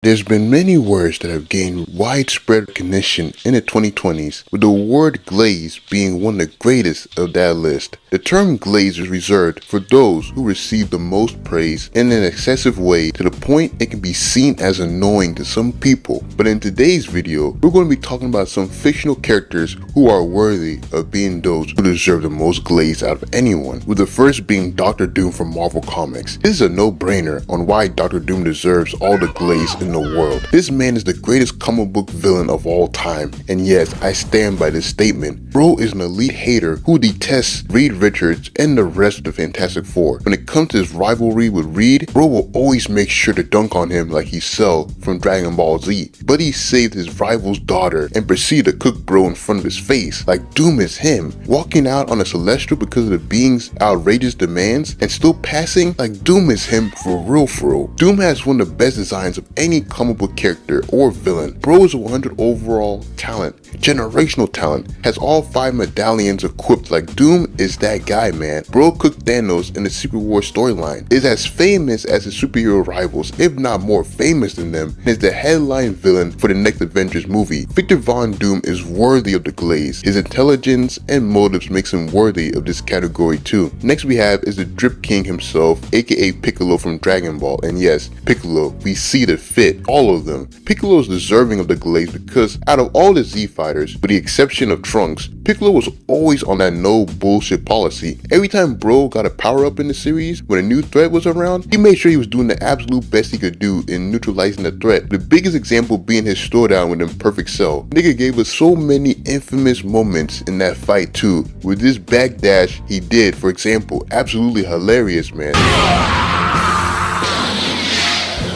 There's been many words that have gained widespread recognition in the 2020s, with the word GLAZE being one of the greatest of that list. The term GLAZE is reserved for those who receive the most praise in an excessive way to the point it can be seen as annoying to some people. But in today's video, we're going to be talking about some fictional characters who are worthy of being those who deserve the most GLAZE out of anyone, with the first being Dr. Doom from Marvel Comics. This is a no-brainer on why Dr. Doom deserves all the GLAZE in the world. This man is the greatest comic book villain of all time, and yes, I stand by this statement. Bro is an elite hater who detests Reed Richards and the rest of the Fantastic Four. When it comes to his rivalry with Reed, Bro will always make sure to dunk on him like he's Cell from Dragon Ball Z, but he saved his rival's daughter and proceeded to cook Bro in front of his face like Doom is him, walking out on a Celestial because of the being's outrageous demands and still passing like Doom is him for real. Doom has one of the best designs of any comic book character or villain. Bro is a 100 overall talent, generational talent, has all 5 medallions equipped like Doom is that guy, man. Bro cooked Thanos in the Secret War storyline, is as famous as his superhero rivals, if not more famous than them, and is the headline villain for the next Avengers movie. Victor Von Doom is worthy of the GLAZE. His intelligence and motives makes him worthy of this category too. Next we have is the Drip King himself, aka Piccolo from Dragon Ball, and yes, Piccolo, we see the fit, all of them. Piccolo is deserving of the GLAZE because out of all the Z fighters, with the exception of Trunks, Piccolo was always on that no bullshit policy. Every time Bro got a power up in the series, when a new threat was around, he made sure he was doing the absolute best he could do in neutralizing the threat. The biggest example being his throwdown with Imperfect Cell. Nigga gave us so many infamous moments in that fight too. With this backdash he did, for example, absolutely hilarious, man.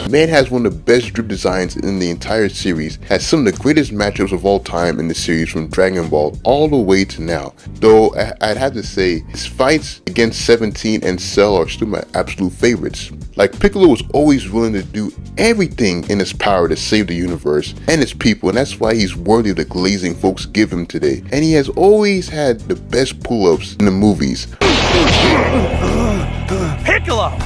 Man has one of the best drip designs in the entire series, has some of the greatest matchups of all time in the series from Dragon Ball all the way to now. Though I'd have to say, his fights against 17 and Cell are still my absolute favorites. Like, Piccolo was always willing to do everything in his power to save the universe and its people, and that's why he's worthy of the glazing folks give him today. And he has always had the best pull-ups in the movies. Piccolo!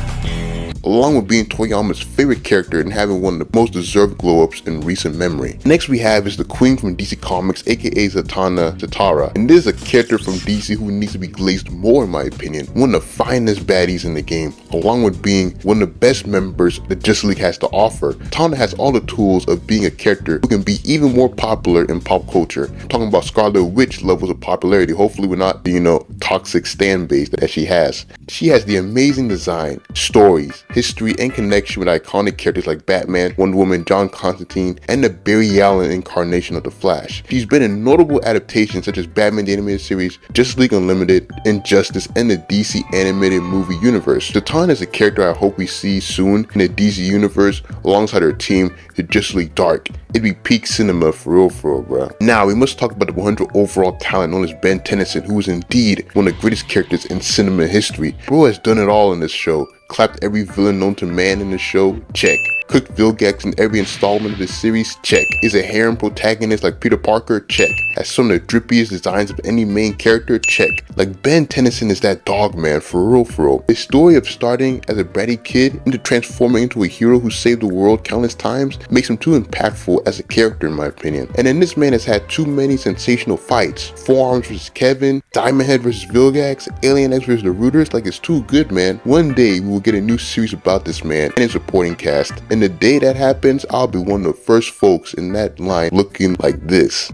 Along with being Toyama's favorite character and having one of the most deserved glow-ups in recent memory. Next we have is the Queen from DC Comics, aka Zatanna, and this is a character from DC who needs to be glazed more in my opinion. One of the finest baddies in the game, along with being one of the best members the Justice League has to offer. Zatanna has all the tools of being a character who can be even more popular in pop culture. I'm talking about Scarlet Witch levels of popularity. Hopefully we're not the toxic stan base that she has. She has the amazing design, stories, history, and connection with iconic characters like Batman, Wonder Woman, John Constantine, and the Barry Allen incarnation of the Flash. She's been in notable adaptations such as Batman the Animated Series, Justice League Unlimited, Injustice, and the DC animated movie universe. Zatanna is a character I hope we see soon in the DC universe alongside her team, the Justice League Dark. It'd be peak cinema for real, bro. Now, we must talk about the 100 overall talent known as Ben Tennyson, who is indeed one of the greatest characters in cinema history. Bro has done it all in this show. Clapped every villain known to man in the show, check. Cooked Vilgax in every installment of the series, check. Is a harem protagonist like Peter Parker, check. Has some of the drippiest designs of any main character, check. Like, Ben Tennyson is that dog, man, for real. His story of starting as a bratty kid into transforming into a hero who saved the world countless times makes him too impactful as a character in my opinion. And then this man has had too many sensational fights. Forearms vs Kevin, Diamond Head vs Vilgax, Alien X vs the Rooters, like it's too good, man. One day we will get a new series about this man and his supporting cast. And the day that happens, I'll be one of the first folks in that line looking like this.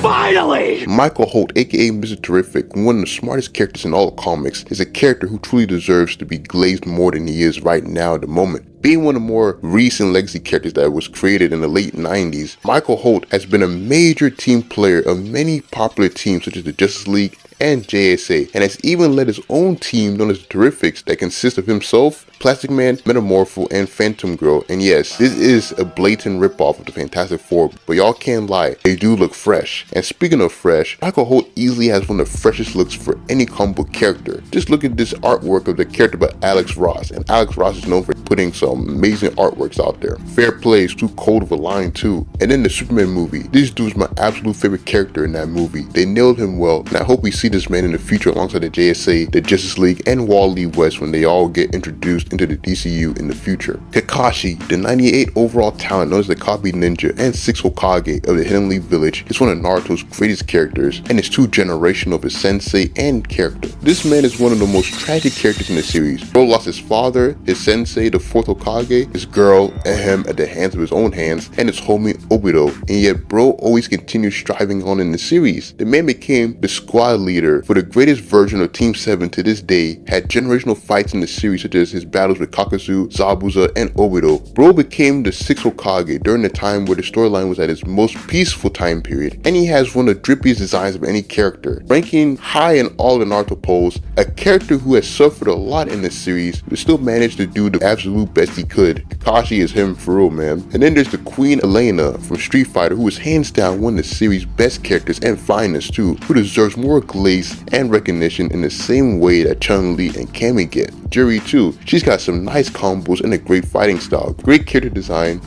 Finally! Michael Holt, aka Mr. Terrific, one of the smartest characters in all of comics, is a character who truly deserves to be glazed more than he is right now at the moment. Being one of the more recent legacy characters that was created in the late 90s, Michael Holt has been a major team player of many popular teams such as the Justice League and JSA, and has even led his own team known as the Terrifics that consists of himself, Plastic Man, Metamorpho, and Phantom Girl. And yes, this is a blatant ripoff of the Fantastic Four, but y'all can't lie lie, they do look fresh. And speaking of fresh, Michael Holt easily has one of the freshest looks for any comic book character. Just look at this artwork of the character by Alex Ross, and Alex Ross is known for putting some amazing artworks out there. Fair Play is too cold of a line too. And then the Superman movie, this dude's my absolute favorite character in that movie. They nailed him well, and I hope we see this man in the future alongside the JSA, the Justice League, and Wally West when they all get introduced into the DCU in the future. Kakashi, the 98 overall talent known as the Copy Ninja and 6th Hokage of the Hidden Leaf Village, is one of Naruto's greatest characters, and is too generational of his sensei and character. This man is one of the most tragic characters in the series. Bro lost his father, his sensei, the 4th Hokage, his girl, and him at the hands of his own hands, and his homie Obito, and yet bro always continued striving on in the series. The man became the squad leader for the greatest version of Team 7 to this day, had generational fights in the series such as his battles with Kakashi, Zabuza, and Obito. Bro became the 6th Hokage during the time where the storyline was at its most peaceful time period, and he has one of the drippiest designs of any character, ranking high in all the Naruto polls. A character who has suffered a lot in this series, but still managed to do the absolute best he could. Kakashi is him for real, man. And then there's the Queen Elena from Street Fighter, who is hands down one of the series' best characters and finest too, who deserves more glaze and recognition in the same way that Chun-Li and Cammy get. Juri too, she's got some nice combos and a great fighting style, great character design.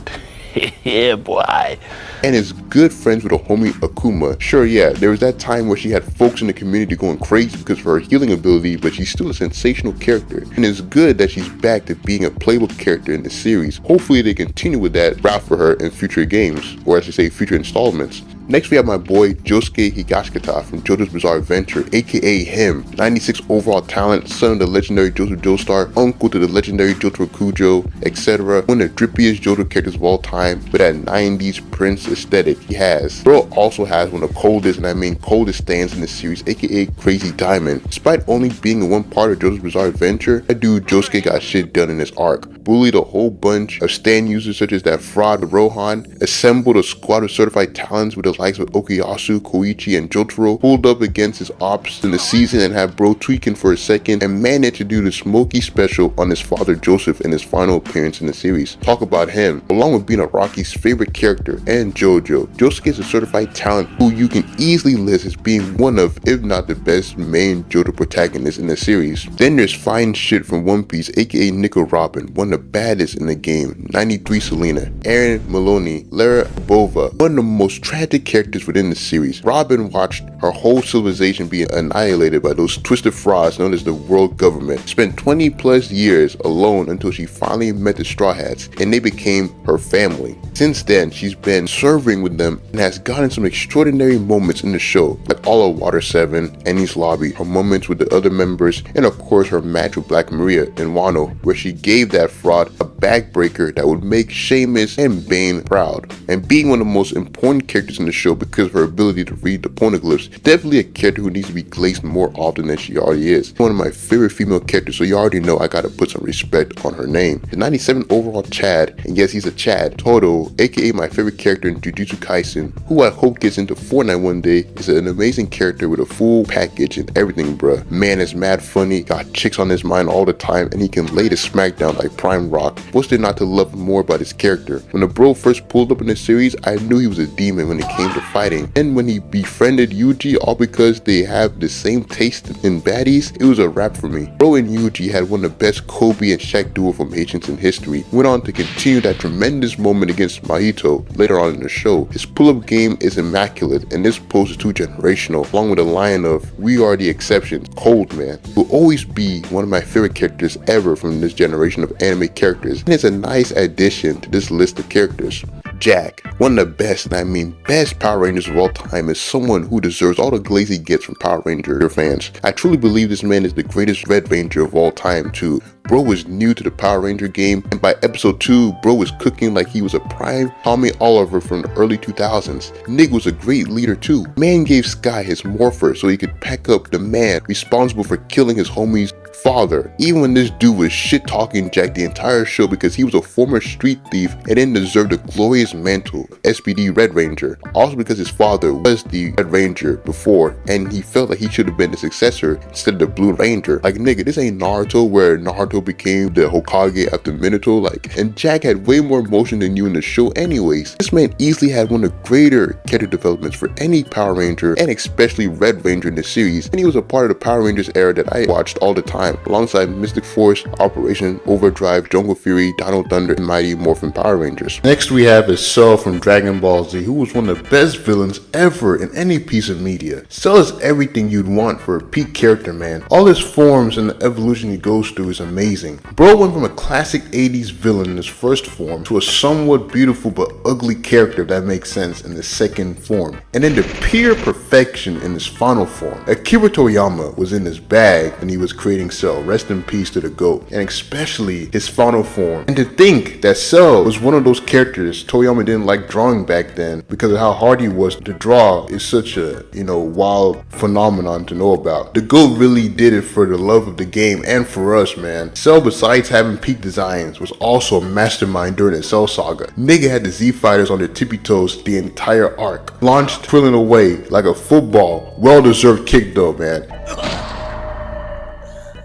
Yeah, boy. And is good friends with a homie Akuma. Sure, yeah, there was that time where she had folks in the community going crazy because of her healing ability, but she's still a sensational character. And it's good that she's back to being a playable character in the series. Hopefully they continue with that route for her in future games, or I should say future installments. Next we have my boy Josuke Higashikata from JoJo's Bizarre Adventure, aka him, 96 overall talent, son of the legendary Jojo Joestar, uncle to the legendary Jotaro Kujo, etc. One of the drippiest JoJo characters of all time, with that 90s Prince aesthetic he has. Bro also has one of the coldest, and I mean coldest stands in the series, aka Crazy Diamond. Despite only being in one part of JoJo's Bizarre Adventure, that dude Josuke got shit done in this arc. Bullied a whole bunch of stand users such as that fraud Rohan, assembled a squad of certified talents with the likes of Okuyasu, Koichi, and Jotaro, pulled up against his ops in the season and had bro tweaking for a second, and managed to do the smoky special on his father Joseph in his final appearance in the series. Talk about him, along with being a Rocky's favorite character and Jojo. Josuke is a certified talent who you can easily list as being one of, if not the best main Jojo protagonist in the series. Then there's fine shit from One Piece, aka Nico Robin, one of the baddest in the game, 93 Selena, Aaron Maloney, Lara Bova, one of the most tragic characters within the series. Robin watched her whole civilization being annihilated by those twisted frauds known as the world government. Spent 20 plus years alone until she finally met the Straw Hats, and they became her family. Since then, she's been serving with them and has gotten some extraordinary moments in the show, like all of Water 7, Annie's Lobby, her moments with the other members, and of course her match with Black Maria in Wano, where she gave that fraud a backbreaker that would make Sheamus and Bane proud. And being one of the most important characters in the show because of her ability to read the poneglyphs, definitely a character who needs to be glazed more often than she already is. One of my favorite female characters, so you already know I gotta put some respect on her name. The 97 overall Chad, and yes, he's a Chad, Todo, aka my favorite character in Jujutsu Kaisen, who I hope gets into Fortnite one day, is an amazing character with a full package and everything, bruh. Man is mad funny, got chicks on his mind all the time, and he can lay the smackdown like Prime Rock. What's there not to love more about his character? When the bro first pulled up in the series, I knew he was a demon when it came to fighting, and when he befriended Yuji all because they have the same taste in baddies, it was a wrap for me. Bro and Yuji had one of the best Kobe and Shaq duo formations in history, went on to continue that tremendous moment against Mahito later on in the show. His pull-up game is immaculate, and this pose is too generational, along with a line of "We are the exceptions." Cold man will always be one of my favorite characters ever from this generation of anime characters, and it's a nice addition to this list of characters. Jack, one of the best, and I mean best Power Rangers of all time, is someone who deserves all the glaze he gets from Power Ranger fans. I truly believe this man is the greatest Red Ranger of all time too. Bro was new to the Power Ranger game, and by episode 2, bro was cooking like he was a prime Tommy Oliver from the early 2000s. Nig was a great leader too. Man gave Sky his morpher so he could pack up the man responsible for killing his homies father, even when this dude was shit-talking Jack the entire show because he was a former street thief and didn't deserve the glorious mantle SPD Red Ranger. Also because his father was the Red Ranger before and he felt like he should have been the successor instead of the Blue Ranger. Like, nigga, this ain't Naruto where Naruto became the Hokage after Minato, like, and Jack had way more emotion than you in the show anyways. This man easily had one of the greater character developments for any Power Ranger and especially Red Ranger in the series, and he was a part of the Power Rangers era that I watched all the time alongside Mystic Force, Operation Overdrive, Jungle Fury, Dino Thunder, and Mighty Morphin Power Rangers. Next we have is Cell from Dragon Ball Z, who was one of the best villains ever in any piece of media. Cell is everything you'd want for a peak character, man. All his forms and the evolution he goes through is amazing. Bro went from a classic 80s villain in his first form to a somewhat beautiful but ugly character, if that makes sense, in the second form, and then the pure perfection in his final form. Akira Toriyama was in his bag when he was creating Cell, rest in peace to the GOAT, and especially his final form. And to think that Cell was one of those characters Toriyama didn't like drawing back then because of how hard he was to draw is such a, wild phenomenon to know about. The GOAT really did it for the love of the game and for us, man. Cell, besides having peak designs, was also a mastermind during the Cell saga. Nigga had the Z Fighters on their tippy toes the entire arc. Launched Krillin away like a football. Well-deserved kick though, man.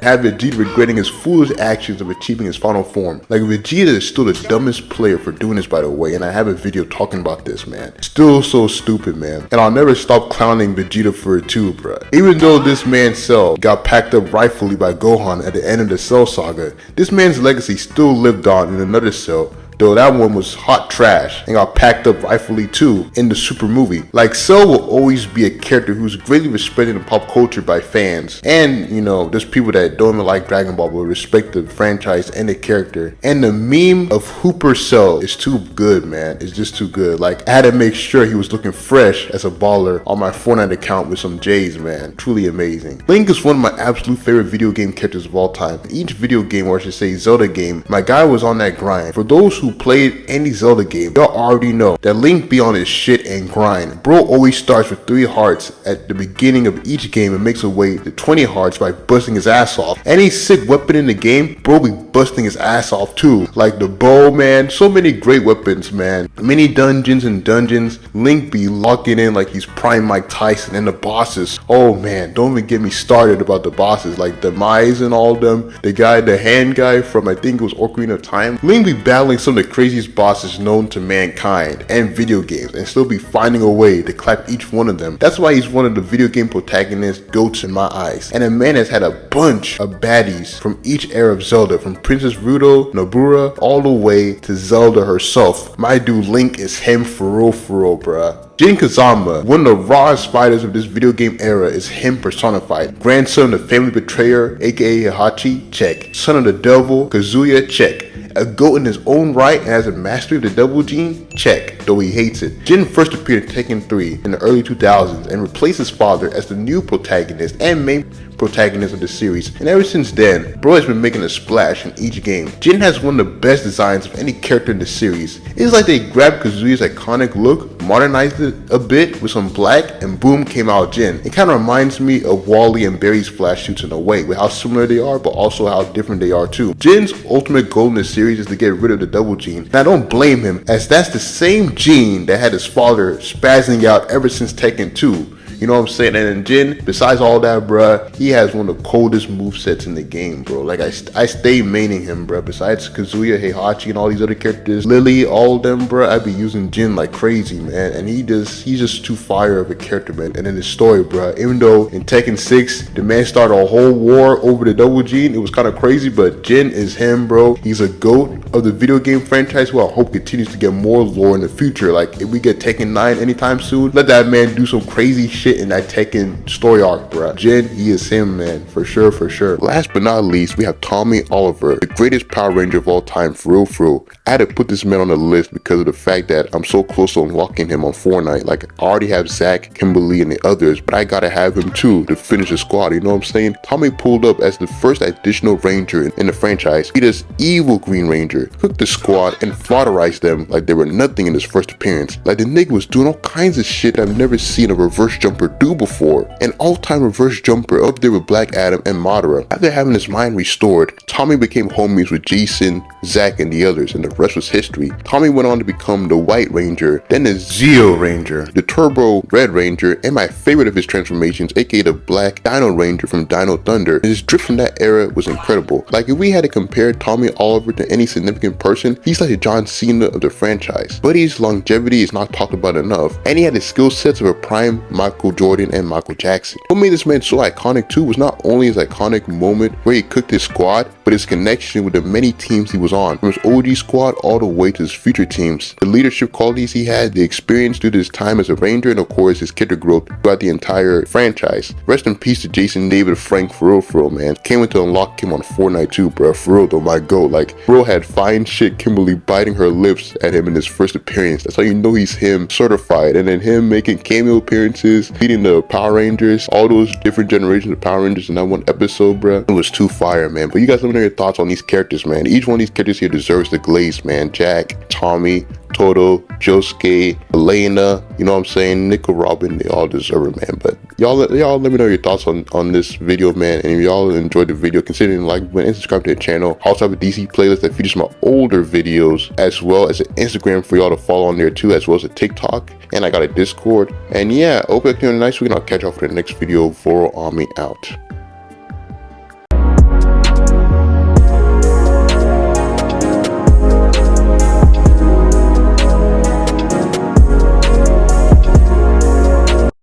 Had Vegeta regretting his foolish actions of achieving his final form. Like, Vegeta is still the dumbest player for doing this, by the way, and I have a video talking about this, man. Still so stupid, man. And I'll never stop clowning Vegeta for it too, bruh. Even though this man's Cell got packed up rightfully by Gohan at the end of the Cell saga, this man's legacy still lived on in another Cell, though that one was hot trash and got packed up rightfully too in the Super movie. Like, Cell will always be a character who's greatly respected in pop culture by fans, and there's people that don't even like Dragon Ball but respect the franchise and the character. And the meme of Hooper Cell is too good, man. It's just too good. Like, I had to make sure he was looking fresh as a baller on my Fortnite account with some J's, man. Truly amazing. Link is one of my absolute favorite video game characters of all time. In each video game, or I should say Zelda game, my guy was on that grind. For those who played any Zelda game, y'all already know that Link be on his shit and grind. Bro always starts with 3 hearts at the beginning of each game and makes his way to 20 hearts by busting his ass off. Any sick weapon in the game, bro be busting his ass off too. Like the bow, man. So many great weapons, man. Many dungeons and dungeons. Link be locking in like he's prime Mike Tyson. And the bosses, oh man, don't even get me started about the bosses. Like the Mize and all them. The hand guy from, I think it was Ocarina of Time. Link be battling some of the craziest bosses known to mankind and video games and still be finding a way to clap each one of them. That's why he's one of the video game protagonists GOATs in my eyes. And the man has had a bunch of baddies from each era of Zelda, from Princess Ruto, Nobura, all the way to Zelda herself. My dude Link is him for real, bruh. Jin Kazama, one of the rawest fighters of this video game era, is him personified. Grandson of the family betrayer, aka Heihachi, check. Son of the devil, Kazuya, check. A GOAT in his own right and has a mastery of the devil gene? Check, though he hates it. Jin first appeared in Tekken 3 in the early 2000s and replaced his father as the new protagonist and main protagonist of the series, and ever since then, bro has been making a splash in each game. Jin has one of the best designs of any character in the series. It's like they grabbed Kazuya's iconic look, modernized it a bit with some black, and boom came out Jin. It kind of reminds me of Wally and Barry's flash suits in a way, with how similar they are, but also how different they are too. Jin's ultimate goal in the series is to get rid of the double gene, and I don't blame him, as that's the same gene that had his father spazzing out ever since Tekken 2. You know what I'm saying? And then Jin, besides all that, bruh, he has one of the coldest movesets in the game, bro. Like, I stay maining him, bruh. Besides Kazuya, Heihachi, and all these other characters, Lily, all of them, bruh, I be using Jin like crazy, man. And he's just too fire of a character, man. And in his story, bruh, even though in Tekken 6, the man started a whole war over the double gene, it was kind of crazy, but Jin is him, bro. He's a GOAT of the video game franchise who I hope continues to get more lore in the future. Like, if we get Tekken 9 anytime soon, let that man do some crazy shit in that Tekken story arc, bruh. Jin, he is him, man, for sure. Last but not least, we have Tommy Oliver, the greatest Power Ranger of all time, for real. I had to put this man on the list because of the fact that I'm so close to unlocking him on Fortnite. Like, I already have Zach, Kimberly, and the others, but I gotta have him too to finish the squad, you know what I'm saying? Tommy pulled up as the first additional ranger in the franchise. He does evil Green Ranger, cooked the squad, and flauterized them like they were nothing in his first appearance. Like, the nigga was doing all kinds of shit I've never seen a reverse jumper jumper do before, an all-time reverse jumper up there with Black Adam and Madara. After having his mind restored, Tommy became homies with Jason, Zack, and the others, and the rest was history. Tommy went on to become the White Ranger, then the Zeo Ranger, the Turbo Red Ranger, and my favorite of his transformations, aka the Black Dino Ranger from Dino Thunder. His drift from that era was incredible. Like, if we had to compare Tommy Oliver to any significant person, he's like the John Cena of the franchise. But his longevity is not talked about enough, and he had the skill sets of a prime Michael Jordan and Michael Jackson. What made this man so iconic too was not only his iconic moment where he cooked his squad, but his connection with the many teams he was on, from his OG squad all the way to his future teams. The leadership qualities he had, the experience due to his time as a Ranger, and of course his character growth throughout the entire franchise. Rest in peace to Jason David Frank, for real, man. Can't wait to unlock him on Fortnite too, bro. For real though, my goat. Like, bro had fine shit Kimberly biting her lips at him in his first appearance. That's how you know he's him certified. And then him making cameo appearances, beating the Power Rangers, all those different generations of Power Rangers in that one episode, bro. It was too fire, man. But you guys let me know your thoughts on these characters, man. Each one of these characters here deserves the glaze, man. Jack, Tommy, Todo, Josuke, Elena, you know what I'm saying, Nico Robin, they all deserve it, man. But y'all let me know your thoughts on this video, man. And if y'all enjoyed the video, consider like, and subscribe to the channel. I also have a DC playlist that features my older videos, as well as an Instagram for y'all to follow on there too, as well as a TikTok. And I got a Discord. And yeah, hope you have a nice week, and I'll catch y'all for the next video. VoroAMI out.